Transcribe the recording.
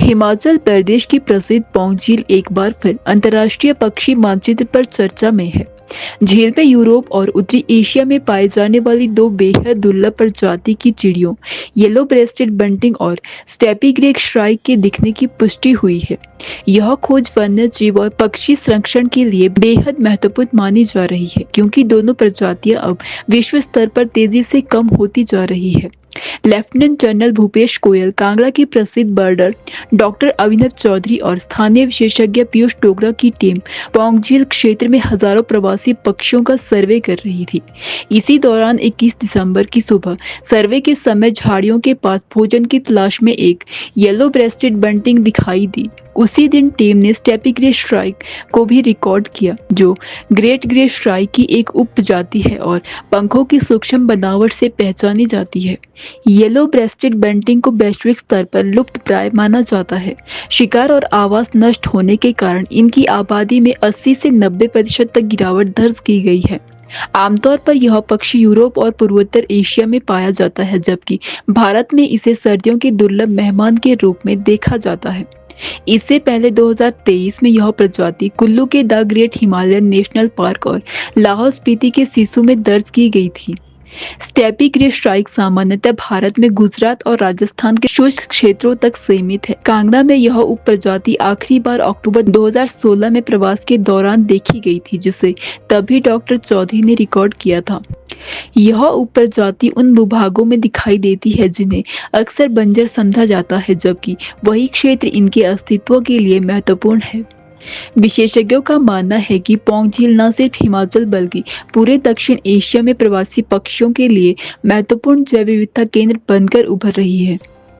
हिमाचल प्रदेश की प्रसिद्ध पौंग झील एक बार फिर अंतर्राष्ट्रीय पक्षी मानचित्र पर चर्चा में है। झील में यूरोप और उत्तरी एशिया में पाए जाने वाली दो बेहद दुर्लभ प्रजाति की चिड़ियों येलो ब्रेस्टेड बंटिंग और स्टेपी ग्रे श्राइक के दिखने की पुष्टि हुई है। यह खोज वन्य जीव और पक्षी संरक्षण के लिए बेहद महत्वपूर्ण मानी जा रही है, क्योंकि दोनों प्रजातियां अब विश्व स्तर पर तेजी से कम होती जा रही है। लेफ्टिनेंट जनरल भूपेश गोयल, कांगड़ा के प्रसिद्ध बर्डर डॉक्टर अभिनव चौधरी और स्थानीय विशेषज्ञ पीयूष डोगरा की टीम पौंग झील क्षेत्र में हजारों प्रवासी पक्षियों का सर्वे कर रही थी। इसी दौरान 21 दिसंबर की सुबह सर्वे के समय झाड़ियों के पास भोजन की तलाश में एक येलो ब्रेस्टेड बंटिंग दिखाई दी। उसी दिन टीम ने स्टेपी ग्रे श्राइक को भी रिकॉर्ड किया, जो ग्रेट ग्रे श्राइक की एक उप प्रजाति है और पंखों की सूक्ष्म बनावट से पहचानी जाती है। येलो ब्रेस्टेड बंटिंग को वैश्विक स्तर पर लुप्त प्राय माना जाता है। शिकार और आवास नष्ट होने के कारण इनकी आबादी में 80 से 90% तक गिरावट दर्ज की गई है। आमतौर पर यह पक्षी यूरोप और पूर्वोत्तर एशिया में पाया जाता है, जबकि भारत में इसे सर्दियों के दुर्लभ मेहमान के रूप में देखा जाता है। इससे पहले 2023 में यह प्रजाति कुल्लू के the great Himalayan national park और लाहौल स्पीति के सिसु में दर्ज की गई थी। स्टेपी ग्रे श्राइक सामान्यतः भारत में गुजरात और राजस्थान के शुष्क क्षेत्रों तक सीमित है। कांगड़ा में यह उप प्रजाति आखिरी बार अक्टूबर 2016 में प्रवास के दौरान देखी गई थी, जिसे तभी डॉक्टर चौधरी ने रिकॉर्ड किया था। यह उप प्रजाति उन भूभागों में दिखाई देती है जिन्हें अक्सर बंजर समझा जाता है, जबकि वही क्षेत्र इनके अस्तित्व के लिए महत्वपूर्ण है। विशेषज्ञों का मानना है कि पौंग झील न सिर्फ हिमाचल बल्कि पूरे दक्षिण एशिया में प्रवासी पक्षियों के लिए महत्वपूर्ण जैव विविधता केंद्र बनकर उभर रही है।